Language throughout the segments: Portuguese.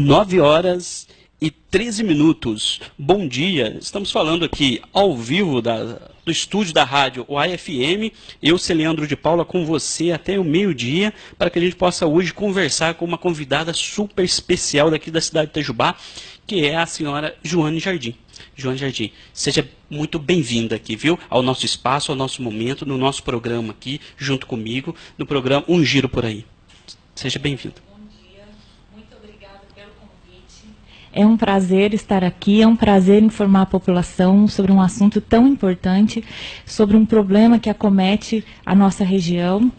9h13. Bom dia, estamos falando aqui ao vivo do estúdio da rádio UAI-FM. Eu, Celeandro de Paula, com você até o meio-dia, para que a gente possa hoje conversar com uma convidada super especial daqui da cidade de Itajubá, que é a senhora Joane Jardim. Joane Jardim, seja muito bem-vinda aqui, viu? Ao nosso espaço, ao nosso momento, no nosso programa aqui, junto comigo, no programa Um Giro por Aí. Seja bem-vinda. É um prazer estar aqui, é um prazer informar a população sobre um assunto tão importante, sobre um problema que acomete a nossa região,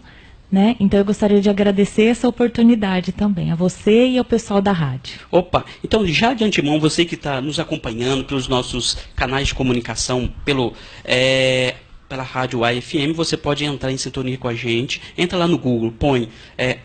né? Então eu gostaria de agradecer essa oportunidade também, a você e ao pessoal da rádio. Opa, então já de antemão, você que está nos acompanhando pelos nossos canais de comunicação, pela rádio UAI-FM, você pode entrar em sintonia com a gente, entra lá no Google, põe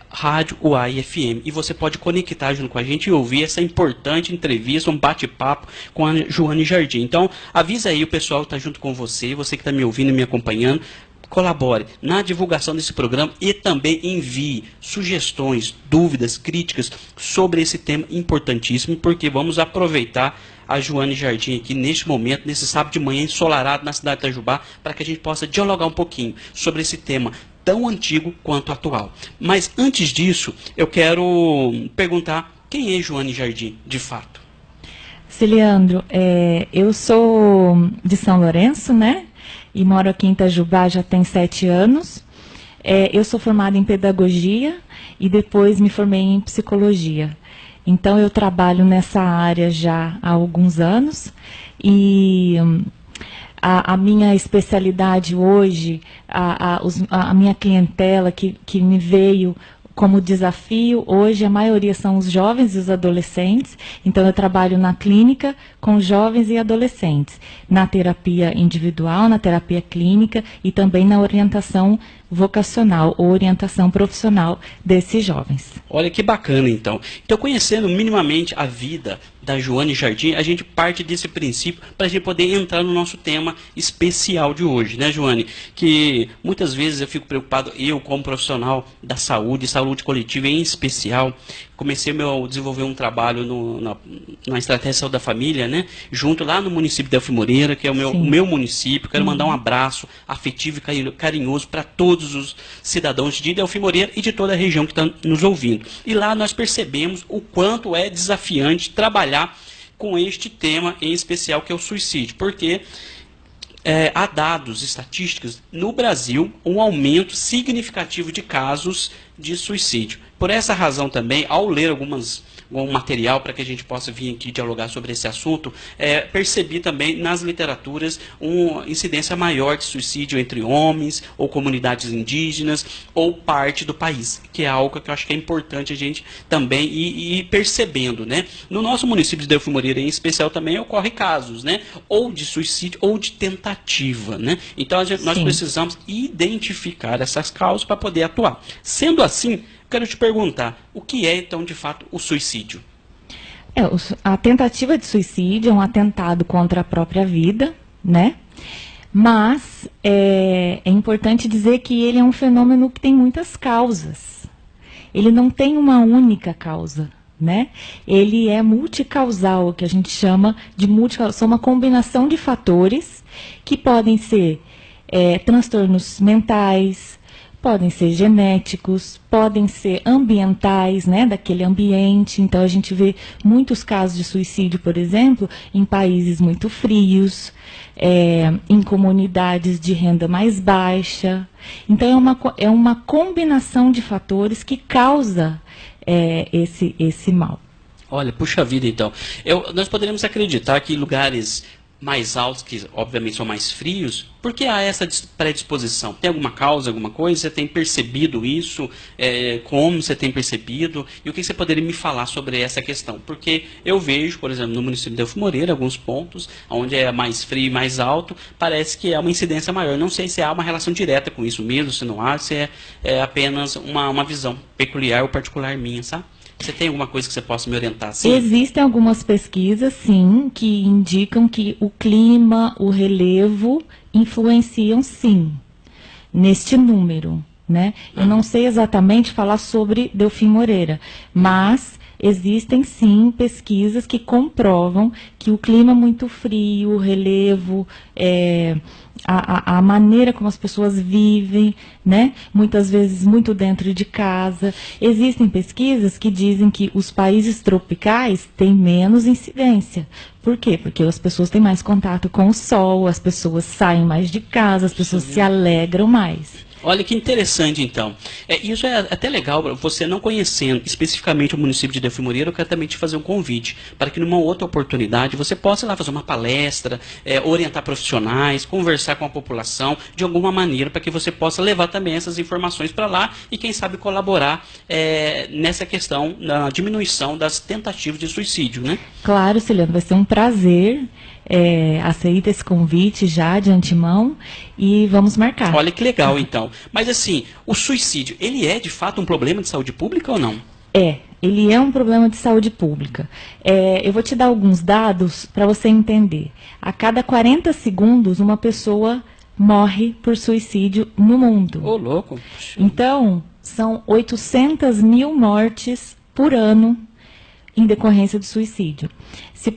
rádio UAI-FM e você pode conectar junto com a gente e ouvir essa importante entrevista, um bate-papo com a Joane Jardim. Então, avisa aí o pessoal que está junto com você que está me ouvindo e me acompanhando, colabore na divulgação desse programa e também envie sugestões, dúvidas, críticas sobre esse tema importantíssimo, porque vamos aproveitar a Joane Jardim aqui neste momento, nesse sábado de manhã ensolarado na cidade de Itajubá, para que a gente possa dialogar um pouquinho sobre esse tema tão antigo quanto atual. Mas antes disso, eu quero perguntar quem é Joane Jardim, de fato? Celeandro, eu sou de São Lourenço, né? E moro aqui em Itajubá já tem 7 anos. Eu sou formada em pedagogia e depois me formei em psicologia. Então eu trabalho nessa área já há alguns anos e a minha especialidade hoje, a minha clientela que me veio como desafio, hoje a maioria são os jovens e os adolescentes, então eu trabalho na clínica com jovens e adolescentes, na terapia individual, na terapia clínica e também na orientação vocacional ou orientação profissional desses jovens. Olha que bacana, então. Então, conhecendo minimamente a vida da Joane Jardim, a gente parte desse princípio para a gente poder entrar no nosso tema especial de hoje, né, Joane? Que muitas vezes eu fico preocupado, eu como profissional da saúde coletiva em especial, comecei a desenvolver um trabalho na estratégia de saúde da família, né? Junto lá no município de Delfim Moreira, que é o meu município. Quero mandar um abraço afetivo e carinhoso para todos os cidadãos de Delfim Moreira e de toda a região que está nos ouvindo. E lá nós percebemos o quanto é desafiante trabalhar com este tema em especial, que é o suicídio, porque há dados, estatísticas, no Brasil, um aumento significativo de casos de suicídio. Por essa razão também, ao ler algum material para que a gente possa vir aqui dialogar sobre esse assunto, percebi também nas literaturas uma incidência maior de suicídio entre homens, ou comunidades indígenas, ou parte do país, que é algo que eu acho que é importante a gente também ir percebendo, né? No nosso município de Delfim Moreira, em especial, também ocorre casos, né? Ou de suicídio, ou de tentativa, né? Então, nós precisamos identificar essas causas para poder atuar. Sendo assim, quero te perguntar, o que é, então, de fato, o suicídio? A tentativa de suicídio é um atentado contra a própria vida, né? Mas é importante dizer que ele é um fenômeno que tem muitas causas. Ele não tem uma única causa, né? Ele é multicausal, o que a gente chama de multicausal. São uma combinação de fatores que podem ser transtornos mentais, podem ser genéticos, podem ser ambientais, né, daquele ambiente. Então, a gente vê muitos casos de suicídio, por exemplo, em países muito frios, em comunidades de renda mais baixa. Então, é uma combinação de fatores que causa esse mal. Olha, puxa vida, então. Nós poderíamos acreditar que lugares mais altos, que obviamente são mais frios, por que há essa predisposição? Tem alguma causa, alguma coisa? Você tem percebido isso? Como você tem percebido? E o que você poderia me falar sobre essa questão? Porque eu vejo, por exemplo, no município de Delfim Moreira, alguns pontos onde é mais frio e mais alto, parece que é uma incidência maior. Não sei se há uma relação direta com isso mesmo, se não há, se é apenas uma visão peculiar ou particular minha, sabe? Você tem alguma coisa que você possa me orientar? Sim? Existem algumas pesquisas, sim, que indicam que o clima, o relevo, influenciam, sim, neste número, né? Eu não sei exatamente falar sobre Delfim Moreira, mas existem sim pesquisas que comprovam que o clima muito frio, o relevo, a maneira como as pessoas vivem, né? Muitas vezes muito dentro de casa. Existem pesquisas que dizem que os países tropicais têm menos incidência. Por quê? Porque as pessoas têm mais contato com o sol, as pessoas saem mais de casa, as pessoas se alegram mais. Olha que interessante, então. Isso é até legal, você não conhecendo especificamente o município de Delfim Moreira, eu quero também te fazer um convite, para que numa outra oportunidade você possa ir lá fazer uma palestra, orientar profissionais, conversar com a população, de alguma maneira, para que você possa levar também essas informações para lá e, quem sabe, colaborar nessa questão, na diminuição das tentativas de suicídio, né? Claro, Ciliano, vai ser um prazer. Aceita esse convite já de antemão e vamos marcar. Olha que legal, então. Mas assim, o suicídio, ele é de fato um problema de saúde pública ou não? Ele é um problema de saúde pública. Eu vou te dar alguns dados para você entender. A cada 40 segundos, uma pessoa morre por suicídio no mundo. Ô, louco. Então, são 800 mil mortes por ano em decorrência do suicídio.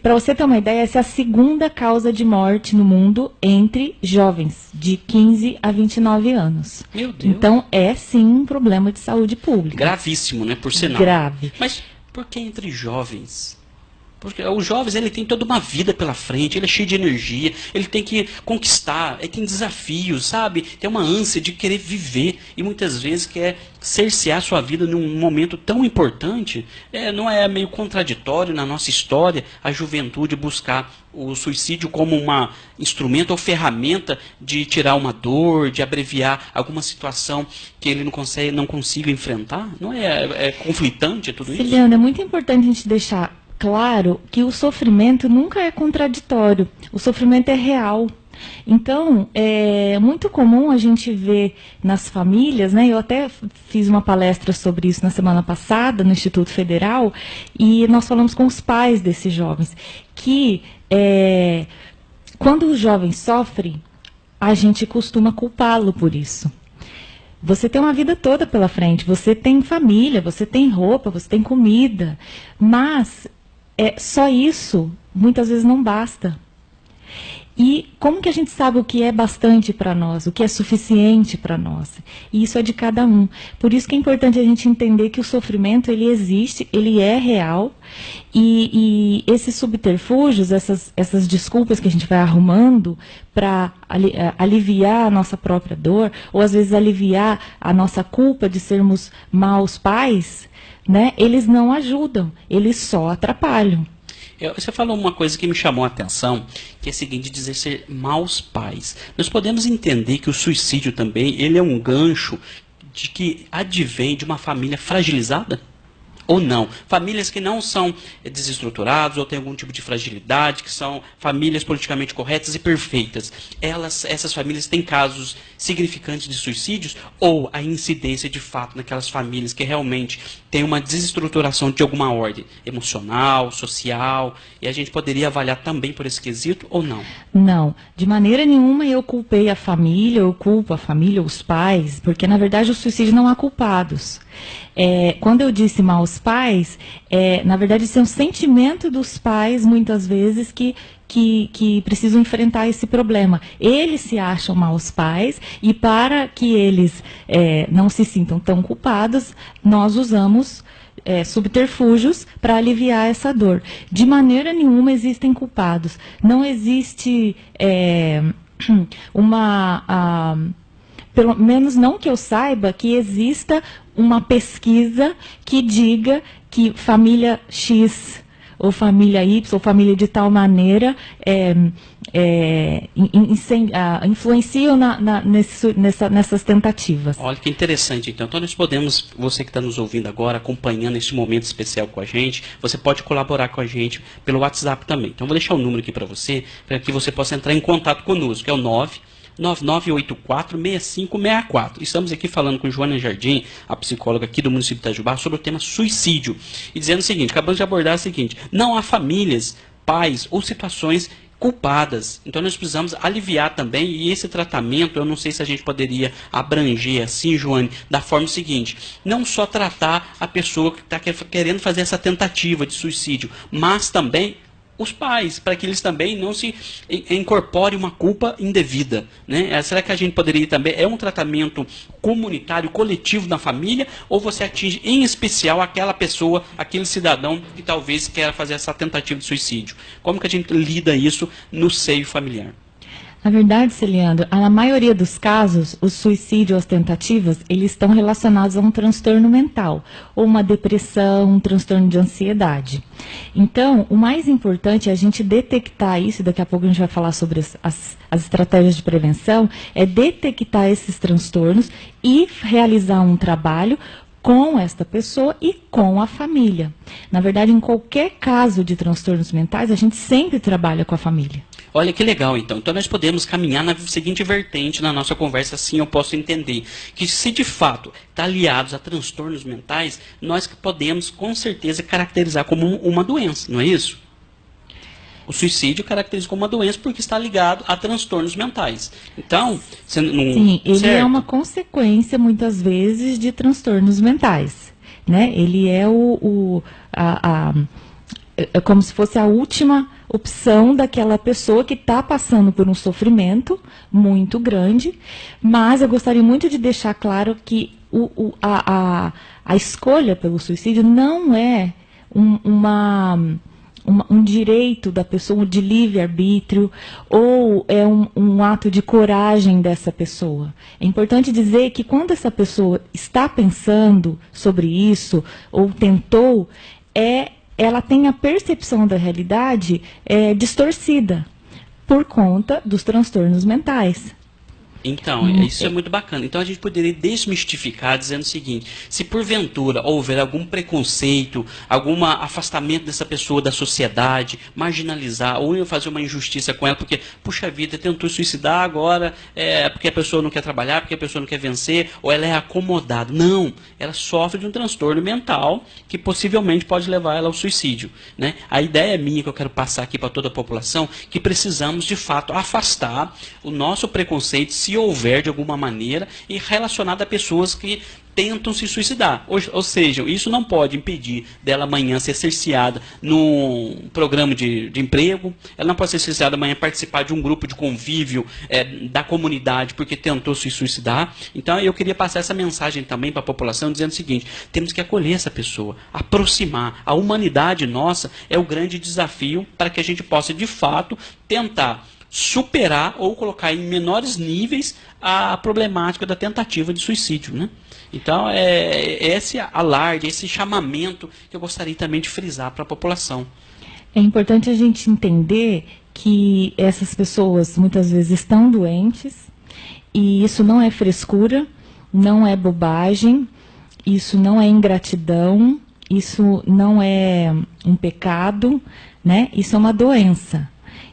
Para você ter uma ideia, essa é a segunda causa de morte no mundo entre jovens de 15 a 29 anos. Meu Deus. Então, é sim um problema de saúde pública. Gravíssimo, né? Por sinal. Grave. Mas por que entre jovens? Porque os jovens, ele tem toda uma vida pela frente, ele é cheio de energia, ele tem que conquistar, ele tem desafios, sabe? Tem uma ânsia de querer viver e muitas vezes quer cercear sua vida num momento tão importante. Não é meio contraditório na nossa história a juventude buscar o suicídio como um instrumento ou ferramenta de tirar uma dor, de abreviar alguma situação que ele não consiga enfrentar? Não é conflitante tudo isso? Ciliano, é muito importante a gente deixar claro que o sofrimento nunca é contraditório, o sofrimento é real. Então, é muito comum a gente ver nas famílias, né? Eu até fiz uma palestra sobre isso na semana passada no Instituto Federal, e nós falamos com os pais desses jovens, que quando o jovem sofre, a gente costuma culpá-lo por isso. Você tem uma vida toda pela frente, você tem família, você tem roupa, você tem comida, mas só isso muitas vezes não basta. E como que a gente sabe o que é bastante para nós, o que é suficiente para nós? E isso é de cada um. Por isso que é importante a gente entender que o sofrimento, ele existe, ele é real, e esses subterfúgios, essas desculpas que a gente vai arrumando para aliviar a nossa própria dor, ou às vezes aliviar a nossa culpa de sermos maus pais, né, eles não ajudam, eles só atrapalham. Você falou uma coisa que me chamou a atenção, que é o seguinte, dizer ser maus pais. Nós podemos entender que o suicídio também, ele é um gancho de que advém de uma família fragilizada? Ou não? Famílias que não são desestruturadas ou têm algum tipo de fragilidade, que são famílias politicamente corretas e perfeitas. Essas famílias têm casos significantes de suicídios, ou a incidência de fato naquelas famílias que realmente têm uma desestruturação de alguma ordem emocional, social, e a gente poderia avaliar também por esse quesito ou não? Não, de maneira nenhuma eu culpei a família, eu culpo a família, os pais, porque na verdade o suicídio não há culpados. Quando eu disse maus pais, na verdade isso é um sentimento dos pais, muitas vezes, que precisam enfrentar esse problema. Eles se acham maus pais, e para que eles não se sintam tão culpados, nós usamos subterfúgios para aliviar essa dor. De maneira nenhuma existem culpados. Não existe pelo menos não que eu saiba, que exista uma pesquisa que diga que família X ou família Y ou família de tal maneira influenciam nessas tentativas. Olha que interessante, então. Então nós podemos, você que está nos ouvindo agora, acompanhando esse momento especial com a gente, você pode colaborar com a gente pelo WhatsApp também. Então vou deixar o número aqui para que você possa entrar em contato conosco, que é o 9984-6564. Estamos aqui falando com Joana Jardim, a psicóloga aqui do município de Itajubá, sobre o tema suicídio. E dizendo o seguinte, acabamos de abordar o seguinte: não há famílias, pais ou situações culpadas. Então nós precisamos aliviar também, e esse tratamento, eu não sei se a gente poderia abranger assim, Joane, da forma seguinte: não só tratar a pessoa que está querendo fazer essa tentativa de suicídio, mas também os pais, para que eles também não se incorporem uma culpa indevida, né? Será que a gente poderia também, é um tratamento comunitário, coletivo na família, ou você atinge em especial aquela pessoa, aquele cidadão que talvez queira fazer essa tentativa de suicídio? Como que a gente lida isso no seio familiar? Na verdade, Celiandro, na maioria dos casos, o suicídio ou as tentativas, eles estão relacionados a um transtorno mental, ou uma depressão, um transtorno de ansiedade. Então, o mais importante é a gente detectar isso, daqui a pouco a gente vai falar sobre as estratégias de prevenção, é detectar esses transtornos e realizar um trabalho com esta pessoa e com a família. Na verdade, em qualquer caso de transtornos mentais, a gente sempre trabalha com a família. Olha que legal, então. Então nós podemos caminhar na seguinte vertente na nossa conversa, assim eu posso entender. Que se de fato está aliados a transtornos mentais, nós podemos com certeza caracterizar como uma doença, não é isso? O suicídio caracteriza como uma doença porque está ligado a transtornos mentais. Então, você não... Sim, ele certo? é uma consequência, muitas vezes, de transtornos mentais, né? Ele é é como se fosse a última opção daquela pessoa que está passando por um sofrimento muito grande, mas eu gostaria muito de deixar claro que a escolha pelo suicídio não é um direito da pessoa de livre-arbítrio ou é um ato de coragem dessa pessoa. É importante dizer que quando essa pessoa está pensando sobre isso ou tentou, ela tem a percepção da realidade distorcida por conta dos transtornos mentais. Então, isso é muito bacana. Então a gente poderia desmistificar dizendo o seguinte: se porventura houver algum preconceito, algum afastamento dessa pessoa da sociedade, marginalizar, ou fazer uma injustiça com ela, porque, puxa vida, tentou suicidar agora, porque a pessoa não quer trabalhar, porque a pessoa não quer vencer, ou ela é acomodada. Não, ela sofre de um transtorno mental que possivelmente pode levar ela ao suicídio, né? A ideia minha que eu quero passar aqui para toda a população, que precisamos de fato afastar o nosso preconceito, se houver de alguma maneira, e relacionado a pessoas que tentam se suicidar. Ou seja, isso não pode impedir dela amanhã ser cerceada num programa de emprego, ela não pode ser cerceada amanhã participar de um grupo de convívio da comunidade porque tentou se suicidar. Então eu queria passar essa mensagem também para a população, dizendo o seguinte: temos que acolher essa pessoa, aproximar. A humanidade nossa é o grande desafio para que a gente possa de fato tentar superar ou colocar em menores níveis a problemática da tentativa de suicídio, né? Então, esse alarde, esse chamamento que eu gostaria também de frisar para a população. É importante a gente entender que essas pessoas muitas vezes estão doentes, e isso não é frescura, não é bobagem, isso não é ingratidão, isso não é um pecado, né? Isso é uma doença.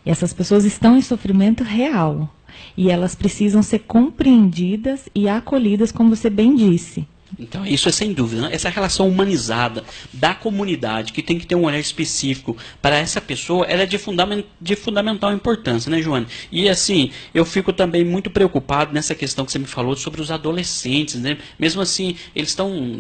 E essas pessoas estão em sofrimento real. E elas precisam ser compreendidas e acolhidas, como você bem disse. Então, isso é sem dúvida, né? Essa relação humanizada da comunidade, que tem que ter um olhar específico para essa pessoa, ela é de fundamental importância, né, Joane? E assim, eu fico também muito preocupado nessa questão que você me falou sobre os adolescentes, né? Mesmo assim, eles estão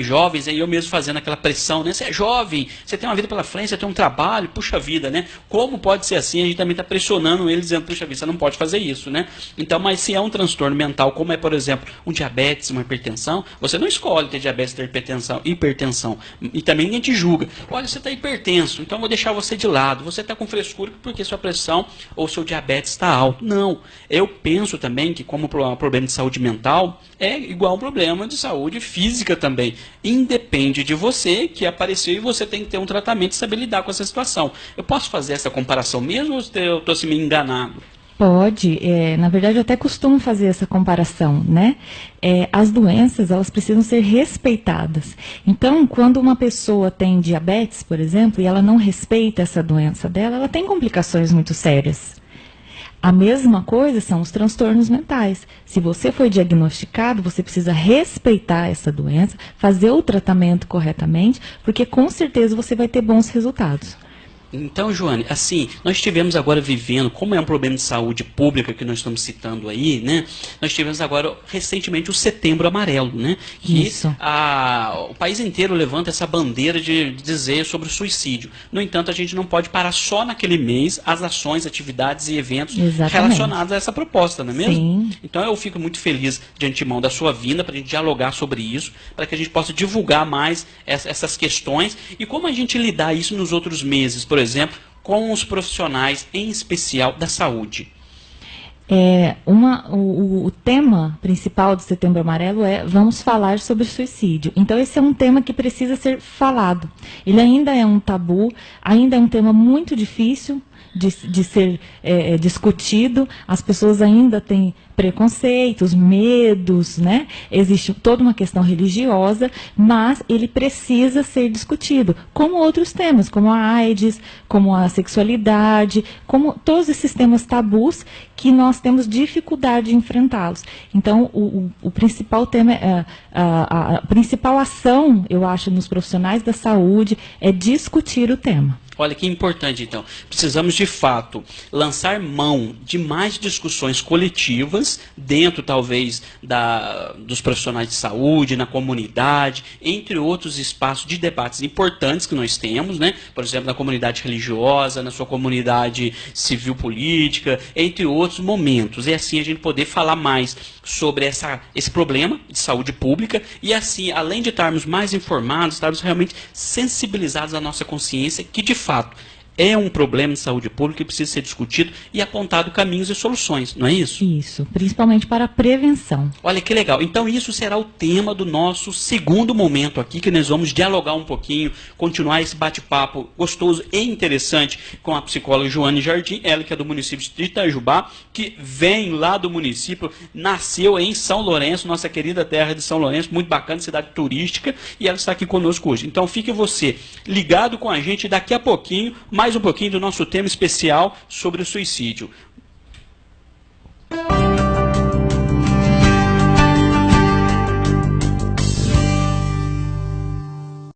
jovens, e eu mesmo fazendo aquela pressão, né? Você é jovem, você tem uma vida pela frente, você tem um trabalho, puxa vida, né? Como pode ser assim? A gente também está pressionando eles, dizendo, puxa vida, você não pode fazer isso, né? Então, mas se é um transtorno mental, como é, por exemplo, um diabetes, uma hipertensão, você não escolhe ter diabetes, ter hipertensão. E também ninguém te julga. Olha, você está hipertenso, então eu vou deixar você de lado. Você está com frescura porque sua pressão ou seu diabetes está alto. Não. Eu penso também que, como um problema de saúde mental, é igual um problema de saúde física também. Independe de você que apareceu, e você tem que ter um tratamento e saber lidar com essa situação. Eu posso fazer essa comparação mesmo, ou eu estou assim, meio enganado? Pode, na verdade eu até costumo fazer essa comparação, né? As doenças, elas precisam ser respeitadas. Então, quando uma pessoa tem diabetes, por exemplo, e ela não respeita essa doença dela, ela tem complicações muito sérias. A mesma coisa são os transtornos mentais. Se você foi diagnosticado, você precisa respeitar essa doença, fazer o tratamento corretamente, porque com certeza você vai ter bons resultados. Então, Joane, assim, nós estivemos agora vivendo, como é um problema de saúde pública que nós estamos citando aí, né? Nós tivemos agora, recentemente, o Setembro Amarelo, né? Que o país inteiro levanta essa bandeira de dizer sobre o suicídio. No entanto, a gente não pode parar só naquele mês as ações, atividades e eventos relacionados a essa proposta, não é mesmo? Sim. Então, eu fico muito feliz de antemão da sua vinda para a gente dialogar sobre isso, para que a gente possa divulgar mais essas questões e como a gente lidar isso nos outros meses, por exemplo, com os profissionais, em especial da saúde. O tema principal do Setembro Amarelo é vamos falar sobre suicídio. Então esse é um tema que precisa ser falado. Ele ainda é um tabu, ainda é um tema muito difícil de ser discutido. As pessoas ainda têm preconceitos, medos, né? Existe toda uma questão religiosa, mas ele precisa ser discutido, como outros temas, como a AIDS, como a sexualidade, como todos esses temas tabus que nós temos dificuldade de enfrentá-los. Então, o principal tema, a principal ação, eu acho, nos profissionais da saúde é discutir o tema. Olha que importante, então. Precisamos, de fato, lançar mão de mais discussões coletivas, dentro, talvez, dos profissionais de saúde, na comunidade, entre outros espaços de debates importantes que nós temos, né? Por exemplo, na comunidade religiosa, na sua comunidade civil-política, entre outros momentos. E assim a gente poder falar mais sobre esse problema de saúde pública e assim, além de estarmos mais informados, estarmos realmente sensibilizados à nossa consciência que, de fato, é um problema de saúde pública que precisa ser discutido e apontado caminhos e soluções, não é isso? Isso, principalmente para a prevenção. Olha que legal. Então isso será o tema do nosso segundo momento aqui, que nós vamos dialogar um pouquinho, continuar esse bate-papo gostoso e interessante com a psicóloga Joane Jardim, ela que é do município de Itajubá, que vem lá do município, nasceu em São Lourenço, nossa querida terra de São Lourenço, muito bacana, cidade turística, e ela está aqui conosco hoje. Então fique você ligado com a gente daqui a pouquinho, mais um pouquinho do nosso tema especial sobre o suicídio.